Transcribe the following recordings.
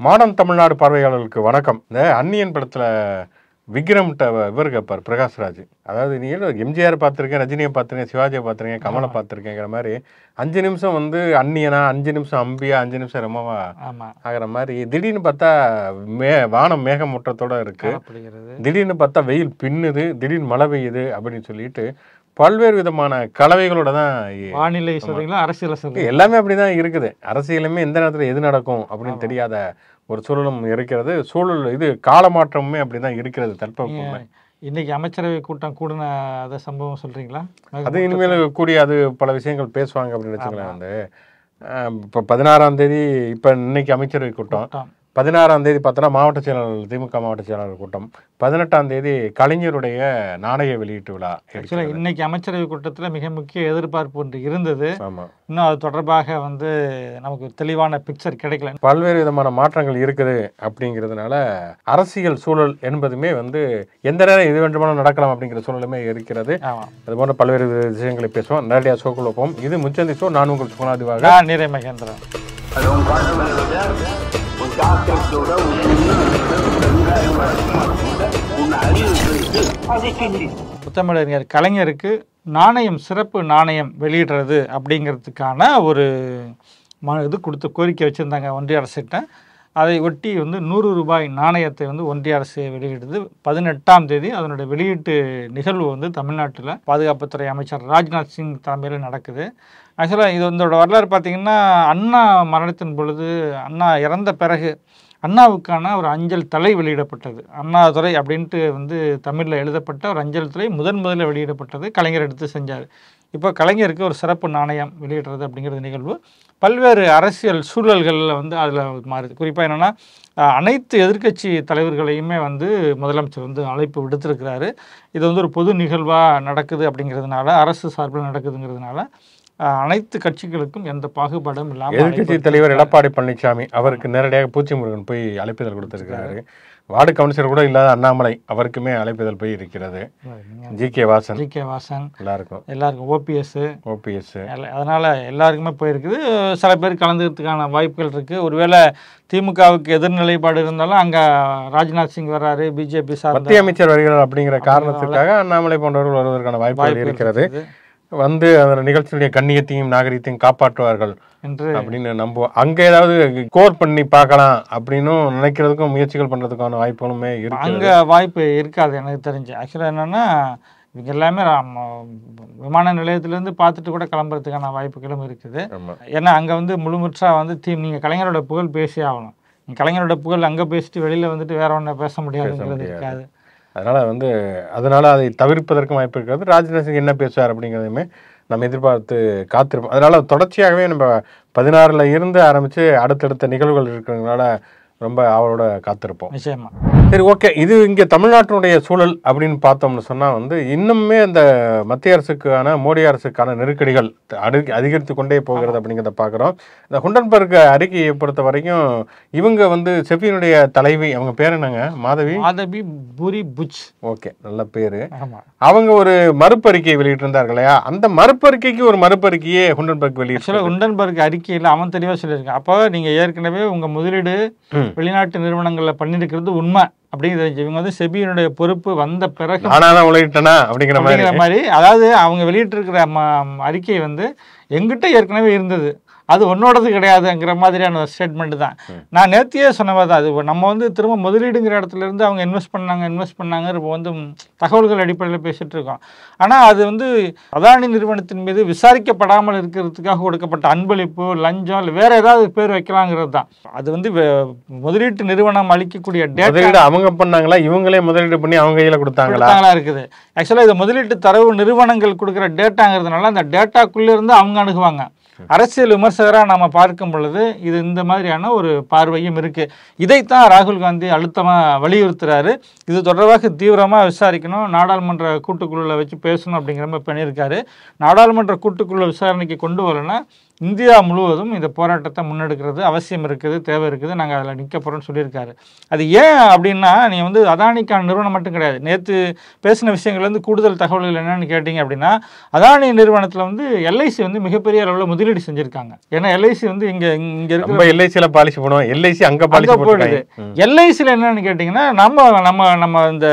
Modern Tamil Nadu பார்வையாளர்களுக்கு வணக்கம். இந்த அந்நியன் படத்தில் விக்ரம்கிட்ட இவர் கேட்பார் பிரகாஷ்ராஜ். அதாவது நீ எம்ஜிஆர் பார்த்துருக்கேன், ரஜினியை பார்த்துருக்கேன், சிவாஜியை பார்த்துருக்கேன், கமலை பார்த்துருக்கேங்கிற மாதிரி 5 நிமிஷம் வந்து அந்நியனா, 5 நிமிஷம் அம்பியா, 5 நிமிஷம் ரமவா ஆகிற மாதிரி திடீர்னு பார்த்தா வானம் மேகமூட்டத்தோட இருக்கு, திடீர்னு பார்த்தா வெயில் பின்னுது, திடீர்னு மழை பெய்யுது அப்படின்னு சொல்லிட்டு பல்வேறு விதமான கலவைகளோட தான் வானிலை சொல்றீங்களா, அரசியல் சொல்றீங்க, எல்லாமே அப்படிதான் இருக்குது. அரசியலுமே எந்த நேரத்தில் எது நடக்கும் அப்படின்னு தெரியாத ஒரு சூழலும் இருக்கிறது. சூழல் இது காலமாற்றமுமே அப்படிதான் இருக்கிறது. தட்பவெப்பமே இன்னைக்கு அமைச்சரவை கூட்டம் கூடின அதை சம்பவம் சொல்றீங்களா? அது இனிமேல் கூடிய அது பல விஷயங்கள் பேசுவாங்க அப்படின்னு வச்சுக்கலாம். வந்து இப்போ 16ஆம் தேதி இப்போ இன்னைக்கு அமைச்சரவை கூட்டம், 16ஆம் தேதி பார்த்தோன்னா மாவட்ட செயலாளர், திமுக மாவட்ட செயலாளர் கூட்டம், 18ஆம் தேதி கலைஞருடைய நாணய வெளியீட்டு விழா. ஆக்சுவலாக இன்னைக்கு அமைச்சரவை கூட்டத்தில் மிக முக்கிய எதிர்பார்ப்பு ஒன்று இருந்தது. இன்னும் அது தொடர்பாக வந்து நமக்கு தெளிவான பிக்சர் கிடைக்கல. பல்வேறு விதமான மாற்றங்கள் இருக்குது. அப்படிங்கிறதுனால அரசியல் சூழல் என்பதுமே வந்து எந்த நேரம் எது வேண்டுமானாலும் நடக்கலாம் அப்படிங்கிற சூழலுமே இருக்கிறது. அது போன்ற பல்வேறு விஷயங்களை பேசுவோம். நேரடியாக ஷோக்குள் வைப்போம். இது முச்சந்தி ஷோ. நான் உங்கள் சுகுணாதிவாக, நிறை மகேந்திரன். முத்தமிழறிஞர் கலைஞருக்கு நாணயம், சிறப்பு நாணயம் வெளியிடுறது அப்படிங்கிறதுக்கான ஒரு இது கொடுத்து கோரிக்கை வச்சுருந்தாங்க ஒன்றிய அரசிட்ட. அதை ஒட்டி வந்து 100 ரூபாய் நாணயத்தை வந்து ஒன்றிய அரசு வெளியிடுது. 18ஆம் தேதி அதனுடைய வெளியீட்டு நிகழ்வு வந்து தமிழ்நாட்டில் பாதுகாப்புத்துறை அமைச்சர் ராஜ்நாத் சிங் தலைமையில் நடக்குது. ஆக்சுவலாக இது இதோட வரலாறு பார்த்திங்கன்னா, அண்ணா மரணத்தின் பொழுது, அண்ணா இறந்த பிறகு அண்ணாவுக்கான ஒரு அஞ்சல் தலை வெளியிடப்பட்டது. அண்ணாதுரை அப்படின்ட்டு வந்து தமிழில் எழுதப்பட்ட ஒரு அஞ்சல் தலை முதலில் வெளியிடப்பட்டது. கலைஞர் எடுத்து செஞ்சார். இப்போ கலைஞருக்கு ஒரு சிறப்பு நாணயம் வெளியிடுறது அப்படிங்கிறது நிகழ்வு பல்வேறு அரசியல் சூழல்களில் வந்து அதில் மாறுது. குறிப்பாக என்னென்னா, அனைத்து எதிர்க்கட்சி தலைவர்களையுமே வந்து முதலமைச்சர் வந்து அழைப்பு விடுத்திருக்கிறாரு. இது வந்து ஒரு பொது நிகழ்வாக நடக்குது அப்படிங்கிறதுனால, அரசு சார்பில் நடக்குதுங்கிறதுனால அனைத்து கட்சிகளுக்கும் எந்த பாகுபாடும் இல்லாமல் எதிர்கட்சி தலைவர் எடப்பாடி பழனிசாமி அவருக்கு நேரடியாக பூச்சி முருகன் போய் அழைப்பிதழ் கொடுத்திருக்கிறாரு. வார்டு கவுன்சிலர் கூட இல்லாத அண்ணாமலை அவருக்குமே அழைப்பிதழ் போய் இருக்கிறது. ஜி.கே. வாசன் எல்லாருக்கும் ஓபிஎஸ் அதனால எல்லாருக்குமே போயிருக்குது. சில பேர் கலந்துக்கிறதுக்கான வாய்ப்புகள் இருக்கு. ஒருவேளை திமுகவுக்கு எதிர்நிலைப்பாடு இருந்தாலும் அங்க ராஜ்நாத் சிங் வர்றாரு, பிஜேபி மத்திய அமைச்சர் வருகிறார் அப்படிங்கிற காரணத்துக்காக அண்ணாமலை போன்றவர்கள் வருவதற்கான வாய்ப்புகள் இருக்கிறது. வந்து அந்த நிகழ்ச்சியுடைய கண்ணியத்தையும் நாகரிகத்தையும் காப்பாற்றுவார்கள் அப்படின்னு நம்புவோம். அங்க ஏதாவது கோர் பண்ணி பார்க்கலாம் அப்படின்னு நினைக்கிறதுக்கும் முயற்சிகள் பண்றதுக்கான வாய்ப்புகளுமே இருக்கு. அங்க வாய்ப்பு இருக்காது எனக்கு தெரிஞ்சு. ஆக்சுவலா என்னன்னா, இவங்க எல்லாமே விமான நிலையத்திலேருந்து பார்த்துட்டு கூட கிளம்புறதுக்கான வாய்ப்புகளும் இருக்குது. ஏன்னா அங்கே வந்து முழுமுற்றா வந்து நீங்கள் கலைஞரோட புகழ் பேசி ஆகணும். கலைஞரோட புகழ் அங்கே பேசிட்டு வெளியில் வந்துட்டு வேற ஒன்றை பேச முடியாதுங்கிறது இருக்காது. அதனால அதை தவிர்ப்பதற்கும் வாய்ப்பு இருக்கிறது. ராஜ்நாத் சிங் என்ன பேசுவார் அப்படிங்கிறதையுமே நம்ம எதிர்பார்த்து காத்திருப்போம். அதனால தொடர்ச்சியாகவே நம்ம 16ல் இருந்து ஆரம்பித்து அடுத்தடுத்த நிகழ்வுகள் இருக்கிறதுனால ரொம்ப அவரோட காத்திருப்போம். நிச்சயமா. சரி, ஓகே. இது இங்கே தமிழ்நாட்டினுடைய சூழல் அப்படின்னு பார்த்தோம்னு சொன்னால் வந்து இன்னுமே அந்த மத்திய அரசுக்கான, மோடி அரசுக்கான நெருக்கடிகள் அதிகரித்து கொண்டே போகிறது அப்படிங்கிறத பார்க்குறோம். இந்த ஹுண்டன்பர்க் அறிக்கையை பொறுத்த வரைக்கும் இவங்க வந்து செஃபியினுடைய தலைவி, அவங்க பேர் என்னங்க? மாதவி பூரி புச். ஓகே, நல்ல பேர். அவங்க ஒரு மறுப்பறிக்கை வெளியிட்டிருந்தார்கள் இல்லையா? அந்த மறுப்பறிக்கைக்கு ஒரு மறுப்பறிக்கையே ஹுண்டன்பர்க் வெளியிட்டு. ஹுண்டன்பர்க் அறிக்கையில் அவன் தெளிவாக சொல்லியிருக்கான். அப்போ நீங்கள் ஏற்கனவே உங்கள் முதலீடு வெளிநாட்டு நிறுவனங்களில் பண்ணியிருக்கிறது உண்மை அப்படிங்கிறது. இவங்க வந்து செபியினுடைய பொறுப்பு வந்த பிறகு அப்படிங்கிற மாதிரி, அதாவது அவங்க வெளியிட்டிருக்கிற அறிக்கை வந்து எங்கிட்ட ஏற்கனவே இருந்தது, அது உன்னோடது கிடையாதுங்கிற மாதிரியான ஸ்டேட்மெண்ட் தான். நான் நேர்த்தியே சொன்னவா தான். அது நம்ம வந்து திரும்ப முதலீடுங்கிற இடத்துல இருந்து அவங்க இன்வெஸ்ட் பண்ணாங்க இப்போ வந்து தகவல்கள் அடிப்படையில் பேசிட்டு இருக்கோம். ஆனால் அது வந்து அதானி நிறுவனத்தின் மீது விசாரிக்கப்படாமல் இருக்கிறதுக்காக கொடுக்கப்பட்ட அன்பளிப்பு, லஞ்சம், இல்லை வேற ஏதாவது பேர் வைக்கலாங்கிறது தான். அது வந்து முதலீட்டு நிறுவனம் அளிக்கக்கூடிய டேட்டா அவங்க பண்ணாங்களா, இவங்களே முதலீடு பண்ணி அவங்க கையில் கொடுத்தாங்களா இருக்குது. ஆக்சுவலாக இது முதலீட்டு தரவு நிறுவனங்கள் கொடுக்குற டேட்டாங்கிறதுனால அந்த டேட்டாக்குள்ளே இருந்து அவங்க அணுகுவாங்க. அரசியல் விமர்சகராக நம்ம பார்க்கும் பொழுது இது இந்த மாதிரியான ஒரு பார்வையும் இருக்கு. இதைத்தான் ராகுல் காந்தி அழுத்தமாக வலியுறுத்துறாரு. இது தொடர்பாக தீவிரமாக விசாரிக்கணும், நாடாளுமன்ற கூட்டுக்குழுவில் வச்சு பேசணும் அப்படிங்கிற மாதிரி பண்ணியிருக்காரு. நாடாளுமன்ற கூட்டுக்குழு விசாரணைக்கு கொண்டு வரலன்னா இந்தியா முழுவதும் இந்த போராட்டத்தை முன்னெடுக்கிறது அவசியம் இருக்குது, தேவை இருக்குது, நாங்கள் அதில் நிற்க போகிறோம்னு சொல்லியிருக்காரு. அது ஏன் அப்படின்னா, நீங்கள் வந்து அதானிக்கான நிறுவனம் மட்டும் கிடையாது, நேற்று பேசின விஷயங்கள்லேருந்து கூடுதல் தகவல்கள் என்னென்னு கேட்டிங்க அப்படின்னா, அதானி நிறுவனத்தில் வந்து எல்ஐசி வந்து மிகப்பெரிய அளவில் முதலீடு செஞ்சுருக்காங்க. ஏன்னா எல்ஐசி வந்து இங்கே இருக்கிற எல்ஐசியில் பாலிசி பண்ணுவோம், எல்ஐசி அங்கே பாலிசி போடுது. எல்ஐசியில் என்னென்னு கேட்டிங்கன்னா, நம்ம இந்த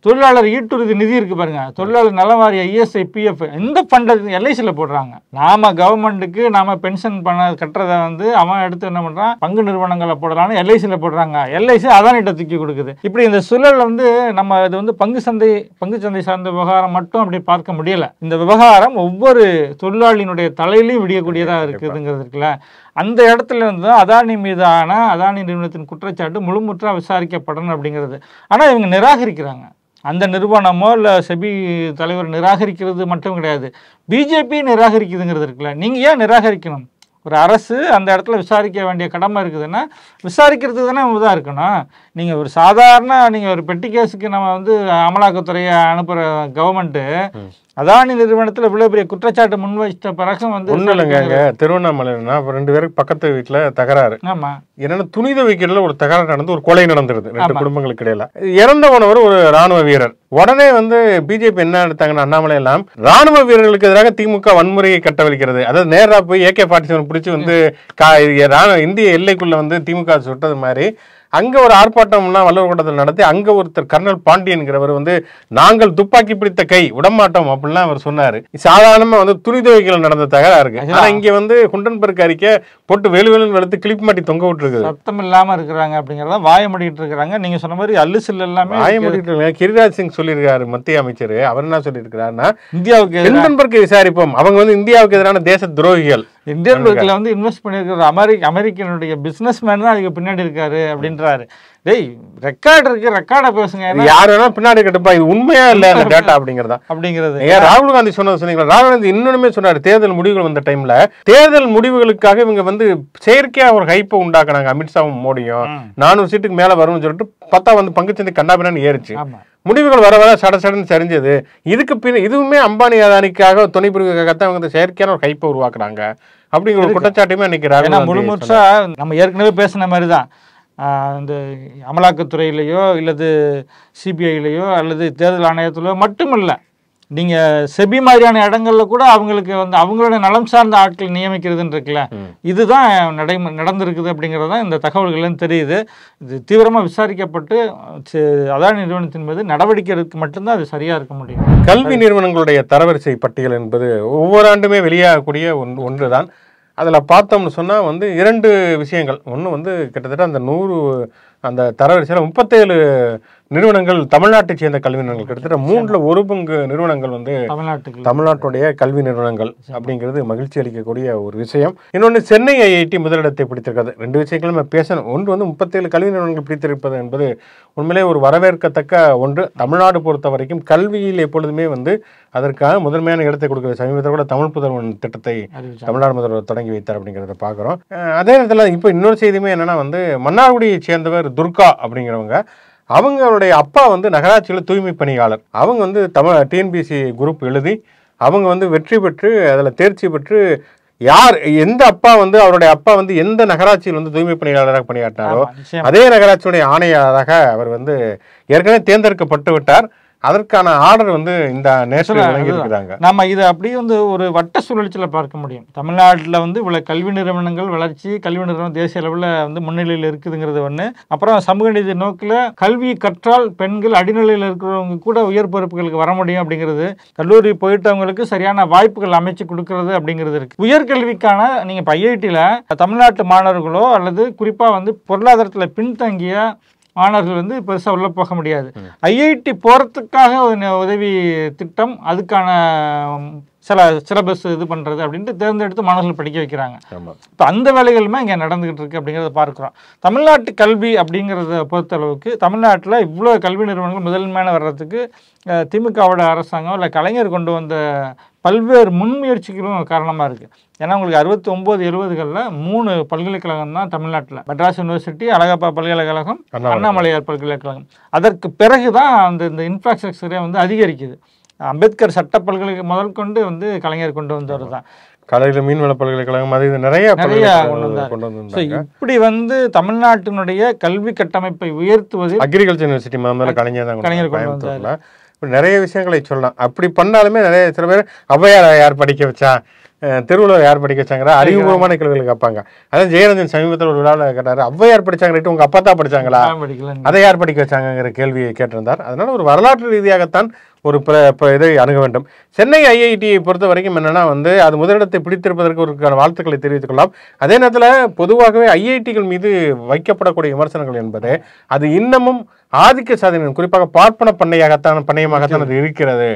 தொழிலாளர் ஈட்டுறுதி நிதி இருக்கு பாருங்க, தொழிலாளர் நல வாரிய இஎஸ்ஐ பிஎஃப், இந்த ஃபண்டை எல்ஐசியில் போடுறாங்க. நாம கவர்மெண்ட்டுக்கு நாம பென்ஷன் பண்ண கட்டுறதை வந்து அவன் எடுத்து என்ன பண்றான், பங்கு நிறுவனங்களை போடலான்னு எல்ஐசியில் போடுறாங்க. எல்ஐசி அதானிட்ட தூக்கி கொடுக்குது. இப்படி இந்த சூழல் வந்து நம்ம இது வந்து பங்கு சந்தை சார்ந்த விவகாரம் மட்டும் அப்படி பார்க்க முடியல. இந்த விவகாரம் ஒவ்வொரு தொழிலாளியினுடைய தலையிலையும் விடியக்கூடியதாக இருக்குதுங்கிறது இருக்குல்ல. அந்த இடத்துல இருந்து அதானி மீதான அதானி நிறுவனத்தின் குற்றச்சாட்டு முழுமுற்றா விசாரிக்கப்படணும் அப்படிங்கிறது. ஆனால் இவங்க நிராகரிக்கிறாங்க. அந்த நிறுவனமோ இல்லை செபி தலைவர் நிராகரிக்கிறது மட்டும் கிடையாது, பிஜேபி நிராகரிக்குதுங்கிறது இருக்குல்ல. நீங்கள் ஏன் நிராகரிக்கணும்? ஒரு அரசு அந்த இடத்துல விசாரிக்க வேண்டிய கடமை இருக்குதுன்னா விசாரிக்கிறதுக்கு தானே இதாக இருக்கணும். நீங்கள் ஒரு சாதாரண நீங்கள் ஒரு பெட்டி கேஸுக்கு நம்ம வந்து அமலாக்கத்துறையை அனுப்புகிற கவர்மெண்ட்டு அதானி நிறுவனத்தில் இவ்வளோ பெரிய குற்றச்சாட்டு முன்வைத்த பிறகும் வந்து ஒன்றும் இல்லைங்க. திருவண்ணாமலைன்னா 2 பேருக்கு பக்கத்து வீட்டில் தகராறு. ஆமாம், என்னன்னா துணி துவைக்கிறதுல ஒரு தகராறு நடந்து ஒரு கொலை நடந்துருது 2 குடும்பங்களுக்கு இடையில. இறந்தவனவர் ஒரு ராணுவ வீரர். உடனே வந்து பிஜேபி என்ன எடுத்தாங்கன்னா, அண்ணாமலை எல்லாம் ராணுவ வீரர்களுக்கு எதிராக திமுக வன்முறையை கட்டவிழ்க்கிறது, அதாவது நேரா போய் AK-47 பிடிச்சி வந்து இந்திய எல்லைக்குள்ள வந்து திமுக சுட்டது மாதிரி அங்க ஒரு ஆர்ப்பாட்டம்லாம் வள்ளுவர் கூட்டத்தில் நடத்தி அங்க ஒருத்தர் கர்னல் பாண்டியன்கிறவர் வந்து நாங்கள் துப்பாக்கி பிடித்த கை விடமாட்டோம் அப்படிலாம் அவர் சொன்னாரு. சாதாரணமா வந்து துணி துவைக்கல நடந்த தகராறு இருக்கு. ஆனா இங்க வந்து குண்டன்பர்க் அறிக்கை போட்டு வேலுவேலுன்னு வெளுத்து கிளிப் மாட்டி தொங்க விட்டுருக்கு. சத்தம் இல்லாம இருக்கிறாங்க அப்படிங்கறத வாய மூடிட்டு இருக்காங்க. நீங்க சொன்ன மாதிரி அல்லுசில் எல்லாமே வாய மூடிட்டு இருக்காங்க. கிரிராஜ் சிங் சொல்லியிருக்காரு, மத்திய அமைச்சர். அவர் என்ன சொல்லியிருக்கிறாருன்னா, இந்தியாவுக்கு குண்டன்பர்க் விசாரிப்போம், அவங்க வந்து இந்தியாவுக்கு எதிரான தேச துரோகிகள். இந்தியன் பேங்க்ல வந்து இன்வெஸ்ட் பண்ணியிருக்கிற அமெரிக்கனுடைய பிசினஸ் மேன் தான் அதுக்கு பின்னாடி இருக்காரு அப்படின்றாரு. டேய், ரெக்கார்டு இருக்கு, ரெக்கார்டை பேசுங்க. யார் வேணா பின்னாடி கட்டுப்பா, இது உண்மையா இல்ல அந்த டேட்டா அப்படிங்கிறது. ஏன் ராகுல் காந்தி சொன்னது சொன்னீங்களா? ராகுல் காந்தி இன்னொன்னுமே சொன்னாரு, தேர்தல் முடிவுகள் வந்த டைம்ல தேர்தல் முடிவுகளுக்காக இவங்க வந்து செயற்கையா ஒரு ஹைப்பை உண்டாக்குனாங்க. அமித்ஷாவும் மோடியும் 400 சீட்டுக்கு மேல வரும்னு சொல்லிட்டு பார்த்தா வந்து பங்குச்சந்தை கண்டாபின்னு ஏறிச்சு. முடிவுகள் வர வர சடன்னு சரிஞ்சது. இதுக்கு பின் இதுவுமே அம்பானி அதானிக்காக துணை பிரிவுக்காகத்தான் அவங்க ஹைப்பை உருவாக்குறாங்க அப்படிங்கிற ஒரு குற்றச்சாட்டுமே அன்னைக்கு முழுமுற்றா நம்ம ஏற்கனவே பேசின மாதிரி தான். இந்த அமலாக்கத்துறையிலையோ இல்லது சிபிஐலையோ அல்லது தேர்தல் ஆணையத்திலோ மட்டுமில்லை, நீங்கள் செபி மாதிரியான இடங்கள்ல கூட அவங்களுக்கு வந்து அவங்களோட நலம் சார்ந்த ஆட்கள் நியமிக்கிறதுன்னு இருக்குல்ல, இதுதான் நடந்திருக்குது அப்படிங்கிறது தான் இந்த தகவல்கள்லாம் தெரியுது. இது தீவிரமாக விசாரிக்கப்பட்டு அதானி நிறுவனத்தின் மீது நடவடிக்கை எடுக்க மட்டும்தான் அது சரியாக இருக்க முடியும். கல்வி நிறுவனங்களுடைய தரவரிசை பட்டியல் என்பது ஒவ்வொரு ஆண்டுமே வெளியாகக்கூடிய ஒன்று தான். அதில் பார்த்தோம்னு சொன்னால் வந்து 2 விஷயங்கள். ஒன்று வந்து கிட்டத்தட்ட அந்த தரவரிசையில் 37 நிறுவனங்கள் தமிழ்நாட்டை சேர்ந்த கல்வி நிறுவனங்கள், கிட்டத்தட்ட 3ல் 1 பங்கு நிறுவனங்கள் வந்து தமிழ்நாட்டுடைய கல்வி நிறுவனங்கள் அப்படிங்கிறது மகிழ்ச்சி அளிக்கக்கூடிய ஒரு விஷயம். இன்னொன்று சென்னை ஐஐடி முதலிடத்தை பிடித்திருக்கிறது. 2 விஷயங்களும் பேசணும். ஒன்று வந்து 37 கல்வி நிறுவனங்கள் பிடித்திருப்பது என்பது உண்மையிலே ஒரு வரவேற்கத்தக்க ஒன்று. தமிழ்நாடு பொறுத்த வரைக்கும் கல்வியில் எப்பொழுதுமே வந்து அதற்காக முதன்மையான இடத்தை கொடுக்குறது. சமீபத்தில் கூட தமிழ் புதல்வன் திட்டத்தை தமிழ்நாடு முதல்வர் தொடங்கி வைத்தார் அப்படிங்கிறத பார்க்குறோம். அதே நேரத்தில் இப்போ இன்னொரு செய்தியுமே என்னன்னா வந்து மன்னார்குடியை சேர்ந்தவர் துர்கா அப்படிங்கிறவங்க, அவங்களுடைய அப்பா வந்து நகராட்சியில் தூய்மை பணியாளர். அவங்க வந்து டிஎன்பிஎஸ்சி குரூப் எழுதி அவங்க வந்து வெற்றி பெற்று அதில் தேர்ச்சி பெற்று எந்த அப்பா வந்து அவருடைய அப்பா வந்து எந்த நகராட்சியில் வந்து தூய்மை பணியாளராக பணியாற்றினாரோ அதே நகராட்சியுடைய ஆணையாளராக அவர் வந்து ஏற்கனவே தேர்ந்தெடுக்கப்பட்டு விட்டார். அதற்கான ஆர்டர் வந்து இந்த நேஷனல் வழங்கி இருக்கிறாங்க. நம்ம இதை அப்படியே வந்து ஒரு வட்ட சுழற்சியில் பார்க்க முடியும். தமிழ்நாட்டில் வந்து இவ்வளோ கல்வி நிறுவனங்கள் வளர்ச்சி, கல்வி நிறுவனம் தேசிய அளவில் வந்து முன்னிலையில் இருக்குதுங்கிறது ஒன்று. அப்புறம் சமூக நீதி நோக்கில் கல்வி கற்றால் பெண்கள் அடிநிலையில் இருக்கிறவங்க கூட உயர் பொறுப்புகளுக்கு வர முடியும் அப்படிங்கிறது, கல்லூரி போயிட்டவங்களுக்கு சரியான வாய்ப்புகள் அமைச்சு கொடுக்கறது அப்படிங்கிறது இருக்கு. உயர்கல்விக்கான நீங்கள் இப்போ ஐஐடியில் தமிழ்நாட்டு மாணவர்களோ அல்லது குறிப்பாக வந்து பொருளாதாரத்தில் பின்தங்கிய மாணவர்கள் வந்து பெருசாக உள்ளே போக முடியாது. ஐஐடி போகிறதுக்காக உதவி திட்டம், அதுக்கான சில சிலபஸ் இது பண்ணுறது அப்படின்ட்டு தேர்ந்தெடுத்து மாணவர்கள் படிக்க வைக்கிறாங்க. இப்போ அந்த வேலைகளுமே இங்கே நடந்துகிட்டு இருக்கு அப்படிங்கிறத பார்க்குறோம். தமிழ்நாட்டு கல்வி அப்படிங்கிறத பொறுத்தளவுக்கு தமிழ்நாட்டில் இவ்வளோ கல்வி நிறுவனங்கள் முதன்மையான வர்றதுக்கு திமுகவோட அரசாங்கம் இல்லை கலைஞர் கொண்டு வந்த பல்வேறு முன்முயற்சிகளும் காரணமாக இருக்குது. ஏன்னா உங்களுக்கு 69, 70களில் 3 பல்கலைக்கழகம் தான் தமிழ்நாட்டில். மெட்ராஸ் யூனிவர்சிட்டி, அழகப்பா பல்கலைக்கழகம், அண்ணாமலையார் பல்கலைக்கழகம். அதற்கு பிறகு தான் இந்த இன்ஃப்ராஸ்ட்ரக்சரே வந்து அதிகரிக்குது. அம்பேத்கர் சட்ட பல்கலைக்கழகம் முதல் கொண்டு வந்து கலைஞர் கொண்டு வந்தவர் தான். காலையில் மீன்வள பல்கலைக்கழகம் அது இது நிறைய கொண்டு வந்தாங்க. இப்படி தமிழ்நாட்டினுடைய கல்வி கட்டமைப்பை உயர்த்துவது அக்ரிகல்ச்சர் யூனிவர்சிட்டி முதல்ல கலைஞர் தான் நிறைய விஷயங்களை சொல்லலாம். அப்படி பண்ணாலுமே நிறைய சில பேர் ஔவையார் யார் படிக்க வச்சா, திருவள்ளுவர் யார் படிக்க வச்சாங்கிற அறிவுபூர்வமான கேள்விகள் கேட்பாங்க. அதான் ஜெயரஞ்சன் சமீபத்தில் ஒரு விழாவில் கேட்டாரு, ஔவையார் படிச்சாங்க, உங்க அப்பா தான் படிச்சாங்களா, அதை யார் படிக்க வச்சாங்கிற கேள்வியை கேட்டிருந்தார். அதனால ஒரு வரலாற்று ரீதியாகத்தான் ஒரு இதை அணுக வேண்டும். சென்னை ஐஐடியை பொறுத்த வரைக்கும் என்னன்னா அது முதலிடத்தை பிடித்திருப்பதற்கு ஒரு வாழ்த்துக்களை தெரிவித்துக் கொள்ளலாம். அதே நேரத்தில் பொதுவாகவே ஐஐடிகள் மீது வைக்கப்படக்கூடிய விமர்சனங்கள் என்பது அது இன்னமும் ஆதிக்க சாதனை, குறிப்பாக பார்ப்பன பண்ணையமாகத்தான் அது இருக்கிறது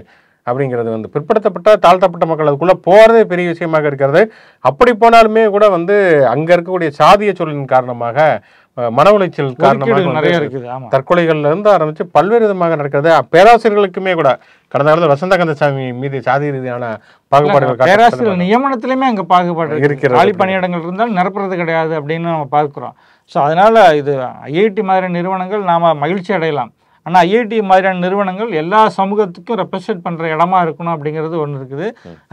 அப்படிங்கிறது பிற்படுத்தப்பட்ட தாழ்த்தப்பட்ட மக்கள் அதுக்குள்ள போறதே பெரிய விஷயமாக இருக்கிறது. அப்படி போனாலுமே கூட அங்க இருக்கக்கூடிய சாதிய சூழலின் காரணமாக மன உளைச்சல் காரணமாக தற்கொலைகள்ல இருந்து ஆரம்பிச்சு பல்வேறு விதமாக நடக்கிறது. பேராசிரியர்களுக்குமே கூட கடந்த காலத்தில் வசந்த கந்தசாமி மீது சாதி ரீதியான பாகுபாடுகள், பேராசிரியர் நியமனத்திலுமே அங்க பாகுபாடு இருக்கிறது. காலி பணியிடங்கள் இருந்தாலும் நிரப்புறது கிடையாது அப்படின்னு நம்ம பார்க்கிறோம். ஸோ அதனால இது ஐஐடி மாதிரியான நிறுவனங்கள் நாம மகிழ்ச்சி அடையலாம். ஆனால் ஐஐடி மாதிரியான நிறுவனங்கள் எல்லா சமூகத்துக்கும் ரெப்ரசன்ட் பண்ணுற இடமா இருக்கணும் அப்படிங்கிறது ஒன்று இருக்குது.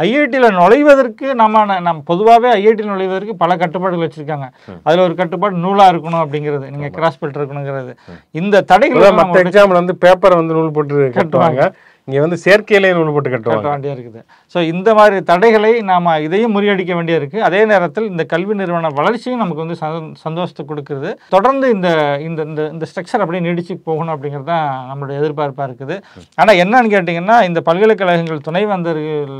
ஐஐடியில் நுழைவதற்கு நம்ம பொதுவாகவே ஐஐடியில் நுழைவதற்கு பல கட்டுப்பாடுகள் வச்சுருக்காங்க. அதில் ஒரு கட்டுப்பாடு நூலாக இருக்கணும் அப்படிங்கிறது, நீங்கள் கிராஸ் பெல்ட் இருக்கணுங்கிறது. இந்த தடைகள் மற்ற எக்ஸாம்பிள் பேப்பரை நூல் போட்டு கட்டுவாங்க, இங்கே செயற்கையிலே நூல் போட்டு கட்ட வேண்டியா இருக்குது. ஸோ இந்த மாதிரி தடைகளை நாம் இதையும் முறியடிக்க வேண்டிய இருக்குது. அதே நேரத்தில் இந்த கல்வி நிறுவன வளர்ச்சியும் நமக்கு சந்தோஷத்தை கொடுக்குறது. தொடர்ந்து இந்த இந்த இந்த ஸ்ட்ரக்சர் அப்படியே நீடிச்சு போகணும் அப்படிங்கிறது தான் நம்மளுடைய எதிர்பார்ப்பாக இருக்குது. ஆனால் என்னன்னு கேட்டிங்கன்னா, இந்த பல்கலைக்கழகங்கள் துணைவேந்தர்கள்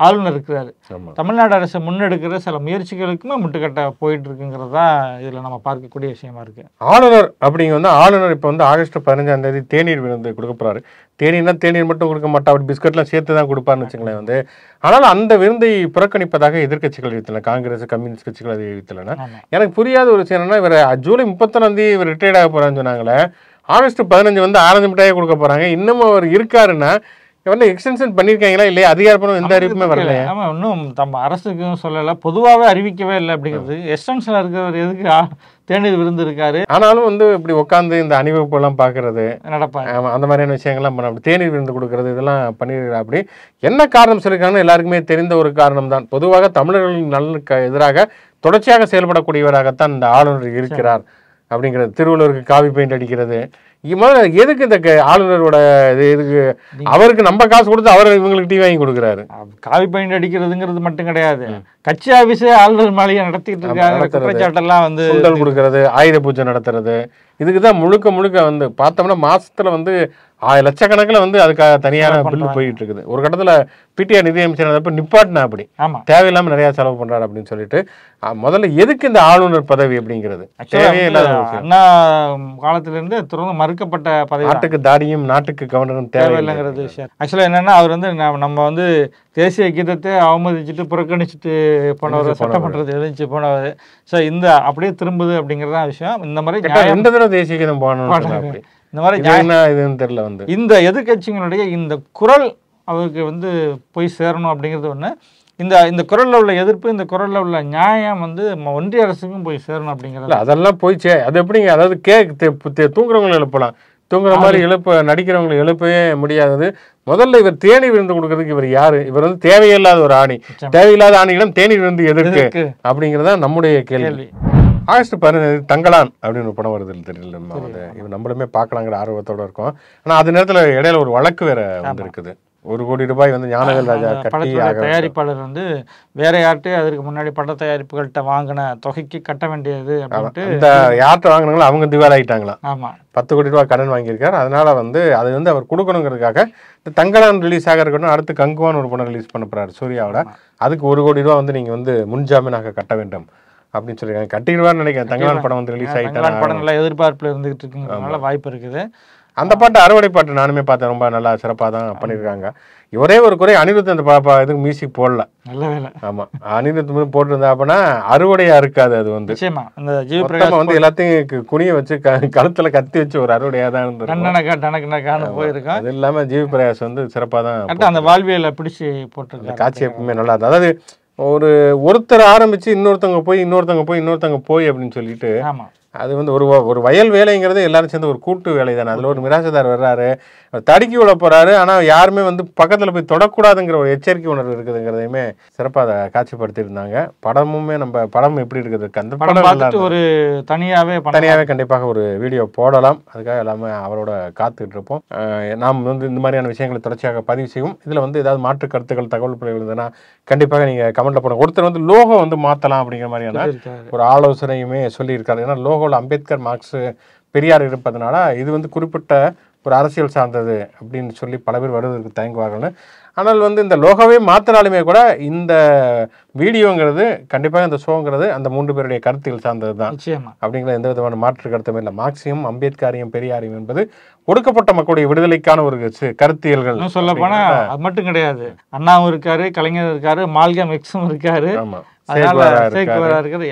ஆளுநர் இருக்கிறாரு, தமிழ்நாடு அரசு முன்னெடுக்கிற சில முயற்சிகளுக்குமே முட்டுக்கட்ட போயிட்டு இருக்குங்கிறது தான் இதில் நம்ம பார்க்கக்கூடிய விஷயமா இருக்குது. ஆளுநர் அப்படிங்க ஆளுநர் இப்போ ஆகஸ்ட் 15ஆம் தேதி தேநீர் விருந்து கொடுக்க போகிறாரு. தேநீர்னா தேநீர் மட்டும் கொடுக்க மாட்டா, அப்படி பிஸ்கட்லாம் சேர்த்து தான் கொடுப்பாருன்னு வச்சுங்களேன். ஆனால் அந்த விருந்தை புறக்கணிப்பதாக எதிர்கட்சிகள் அறிவித்தன, காங்கிரஸ் கம்யூனிஸ்ட் கட்சிகள் அதை அறிவித்தன. எனக்கு புரியாத ஒரு விஷயம் என்னன்னா, இவர் ஜூலை 31ஆம் தேதி இவர் ரிட்டையர்ட் ஆக போறான்னு சொன்னாங்களே, ஆகஸ்ட் 15 ஆரஞ்சு மிட்டாயே கொடுக்க போறாங்க. இன்னமும் அவர் இருக்காருன்னா எக்ஸ்டென்ஷன் பண்ணிருக்காங்களா இல்லையா? அதிகாரப்பூர்வம் எந்த அறிவிப்புமே வரல. ஆமா, இன்னும் நம்ம அரசுக்கும் சொல்லல, பொதுவாகவே அறிவிக்கவே இல்லை அப்படிங்கிறது. எக்ஸ்டென்ஷன்ல இருக்கிறவர் எதுக்கு தேநீர் விருந்து இருக்காரு. ஆனாலும் இப்படி உட்காந்து இந்த அணிவகுப்பு எல்லாம் பாக்குறது நடப்பாங்க, அந்த மாதிரியான விஷயங்கள்லாம் பண்ண, தேநீர் விருந்து கொடுக்கறது, இதெல்லாம் பண்ணிருக்கா. அப்படி என்ன காரணம் சொல்லியிருக்காங்கன்னு எல்லாருக்குமே தெரிந்த ஒரு காரணம் தான். பொதுவாக தமிழர்களின் நலனுக்கு எதிராக தொடர்ச்சியாக செயல்படக்கூடியவராகத்தான் இந்த ஆளுநர் இருக்கிறார் அப்படிங்கிறது. திருவள்ளுவருக்கு காவி பெயிண்ட் அடிக்கிறது, எதுக்கு இந்த ஆளுநரோட எதுக்கு அவருக்கு நம்ம காசு கொடுத்து அவர் இவங்களுக்கு டீ வாங்கி கொடுக்குறாரு? காவி பெயிண்ட் அடிக்கிறதுங்கிறது மட்டும் கிடையாது, கட்சி ஆபீஸே ஆளுநர் மாளிகை நடத்திட்டு இருக்காங்க. குற்றச்சாட்டெல்லாம் சுண்டல் கொடுக்கறது, ஆயுத பூஜை நடத்துறது, இதுக்குதான் முழுக்க முழுக்க பார்த்தோம்னா மாசத்துல லட்சக்கணக்கில் அதுக்காக தனியான பில்லு போயிட்டு இருக்குது. ஒரு கட்டத்துல பிடிஆர் நிதியமைச்சர் நிப்பாட்டினா அப்படி தேவையில்லாம நிறைய செலவு பண்றாரு அப்படின்னு சொல்லிட்டு. முதல்ல எதுக்கு இந்த ஆளுநர் பதவி அப்படிங்கிறது தேவையே இல்லாத காலத்துல இருந்து தொடர்ந்து மறுக்கப்பட்ட பதவி. நாட்டுக்கு தாடியும் நாட்டுக்கு கவர்னரும் தேவையில்லைங்கிறது விஷயம். ஆக்சுவலா என்னன்னா, அவர் நம்ம தேசிய கீதத்தை அவமதிச்சுட்டு புறக்கணிச்சுட்டு போனவர், சட்டமன்றத்தை எழுந்துச்சு போனவர். ஸோ இந்த அப்படியே திரும்புது அப்படிங்கிறதான் விஷயம். இந்த மாதிரி எந்த தடவை தேசிய கீதம் போனோம், இந்த மாதிரி இதுன்னு தெரியல. இந்த எதிர்கட்சிகளுடைய இந்த குரல் அவருக்கு போய் சேரணும் அப்படிங்கிறது ஒன்று. இந்த குரல்ல உள்ள எதிர்ப்பு, இந்த குரல்ல உள்ள நியாயம் ஒன்றிய அரசுக்கும் போய் சேரணும் அப்படிங்கிறது. அதெல்லாம் போய் அது எப்படிங்க? அதாவது தூங்குறவங்களை எழுப்பலாம், தூங்குற மாதிரி நடிக்கிறவங்களை எழுப்பவே முடியாதது. முதல்ல இவர் தேநீர் விருந்து கொடுக்கறதுக்கு இவர் யாரு? இவர் தேவையில்லாத ஒரு ஆணி. தேவையில்லாத ஆணியிடம் தேநீர் விருந்து எதிர்க்கு அப்படிங்கிறதா நம்முடைய கேள்வி. ஆகஸ்ட் 15 தங்கலான் அப்படின்னு ஒரு படம் வருது, தெரியல, இவன் நம்மளுமே பார்க்கலாங்கிற ஆர்வத்தோட இருக்கும். ஆனா அது நேரத்துல இடையில ஒரு வழக்கு வேற இருக்குது. 1 கோடி ரூபாய் ஞானவேல் ராஜா கட்டி தயாரிப்பாளர் வேற யார்கிட்டயும் அதற்கு முன்னாடி பட தயாரிப்புகள்கிட்ட வாங்கின தொகைக்கு கட்ட வேண்டியது அப்படின்ட்டு இந்த யார்கிட்ட வாங்கினாங்களோ அவங்க திவால் ஆயிட்டாங்களாம். ஆமா, 10 கோடி ரூபாய் கடன் வாங்கியிருக்காரு. அதனால அது அவர் கொடுக்கணுங்கிறதுக்காக இந்த தங்கலான் ரிலீஸ் ஆக இருக்கட்டும், அடுத்து கங்குவான் ஒரு படம் ரிலீஸ் பண்ண போறாரு சூர்யாவோட. அதுக்கு 1 கோடி ரூபாய் நீங்க முன்ஜாமீனாக கட்ட வேண்டும் அப்படின்னு சொல்லிருக்காங்க. கட்டிடுவார்னு நினைக்கிறேன். தங்கலான் படம் ரிலீஸ் ஆயிட்டாங்க. படம் நல்லா எதிர்பார்ப்புல இருந்துகிட்டு இருக்குங்கிறதுனால வாய்ப்பு இருக்குது. அந்த பாட்டு அறுவடை பாட்டு நானுமே பார்த்தேன், ரொம்ப நல்லா சிறப்பாக தான் பண்ணியிருக்காங்க. ஒரே ஒரு குறை, அனிருத் அந்த இதுக்கு மியூசிக் போடல. நல்ல வேலை. ஆமா, அனிருத் போட்டிருந்தா அப்படின்னா அறுவடையா இருக்காது. அது எல்லாத்தையும் குனிய வச்சு கழுத்துல கத்தி வச்சு ஒரு அறுவடையா தான் இருந்தது. அது இல்லாம ஜிவி பிரகாஷ் சிறப்பா தான் அந்த வாழ்வியலை பிடிச்சி போட்டிருக்காங்க. காட்சி எப்பவுமே நல்லா இருந்தது. அதாவது ஒருத்தர் ஆரம்பிச்சு இன்னொருத்தவங்க போய் அப்படின்னு சொல்லிட்டு அது வந்து ஒரு வயல் வேலைங்கிறது எல்லாரும் சேர்ந்து ஒரு கூட்டு வேலை தானே. அதில் ஒரு மிராசுதார் வர்றாரு, தடுக்கி விட போறாரு, ஆனால் யாருமே வந்து பக்கத்தில் போய் தொடக்கூடாதுங்கிற ஒரு எச்சரிக்கை உணர்வு இருக்குதுங்கிறதையுமே சிறப்பாக அதை காட்சிப்படுத்தியிருந்தாங்க. படமுமே நம்ம படம் எப்படி இருக்குது, அந்த படம் பார்த்துட்டு ஒரு தனியாகவே கண்டிப்பாக ஒரு வீடியோ போடலாம். அதுக்காக எல்லாமே அவரோட காத்துக்கிட்டு இருப்போம். நாம் வந்து இந்த மாதிரியான விஷயங்களை தொடர்ச்சியாக பதிவு செய்வோம். இதில் வந்து ஏதாவது மாற்று கருத்துக்கள் தகவல் பிள்ளைகள் இருந்ததுன்னா கண்டிப்பாக நீங்கள் கமெண்ட்ல போடுங்க. ஒருத்தர் வந்து லோகோ வந்து மாற்றலாம் அப்படிங்கிற மாதிரியான ஒரு ஆலோசனையுமே சொல்லியிருக்காரு. ஏன்னா லோகோவில் அம்பேத்கர், மார்க்ஸ், பெரியார் இருப்பதனால இது வந்து குறிப்பிட்ட ஒரு அரசியல் சார்ந்தது அப்படின்னு சொல்லி பல பேர் வருவதற்கு தயங்குவார்கள்னு. ஆனால் வந்து இந்த லோகோவே மாற்றினாலுமே கூட இந்த வீடியோங்கிறது கண்டிப்பாக இந்த ஷோங்கிறது அந்த 3 பேருடைய கருத்துகள் சார்ந்தது தான் அப்படிங்கிற எந்த விதமான மாற்று கருத்துமே இல்லை. மார்க்சியம், அம்பேத்கரையும், பெரியாரையும் என்பது ஒடுக்கப்பட்ட மக்களுடைய விடுதலைக்கான ஒரு கருத்தியல்கள். சொல்ல போனா அது மட்டும் கிடையாது, அண்ணாவும் இருக்காரு, கலைஞர் இருக்காரு, மால்கம் எக்ஸும் இருக்காரு.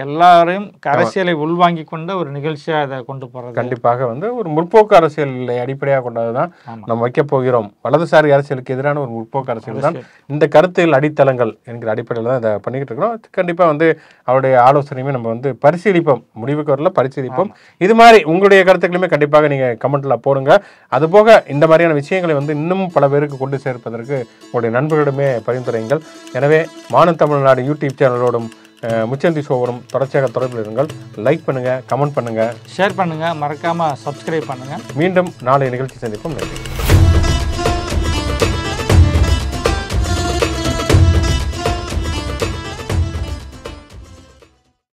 எல்லாரையும் அரசியலை உள்வாங்கி கொண்ட ஒரு நிகழ்ச்சியா அதை கொண்டு போறது கண்டிப்பாக வந்து ஒரு முற்போக்கு அரசியலை அடிப்படையாக கொண்டதுதான் நம்ம வைக்க போகிறோம். வலதுசாரி அரசியலுக்கு எதிரான ஒரு முற்போக்கு அரசியல் தான் இந்த கருத்தியல் அடித்தளங்கள் என்கிற அடிப்படையில் தான் இதை பண்ணிக்கிட்டு இருக்கிறோம். கண்டிப்பா வந்து அவருடைய ஆலோசனையுமே நம்ம வந்து பரிசீலிப்போம், முடிவுக்கு வரல பரிசீலிப்போம். இது மாதிரி உங்களுடைய கருத்துக்களுமே கண்டிப்பாக நீங்க கமெண்ட்ல போடுங்க. அதுபோக இந்த மாதிரியான விஷயங்களை வந்து இன்னும் பல பேருக்கு கொண்டு சேர்ப்பதற்கு உங்களுடைய நண்பர்களிடமே பரிந்துரைங்கள். எனவே மானம் தமிழ்நாடு யூடியூப் சேனலோடும் முச்சந்தி ஷோவரும் தொடர்ச்சியாக தொடர்பில் இருங்கள். லைக் பண்ணுங்க, கமெண்ட் பண்ணுங்க, ஷேர் பண்ணுங்க, மறக்காம சப்ஸ்கிரைப் பண்ணுங்க. மீண்டும் நாளை நிகழ்ச்சி சந்திப்போம். நன்றி.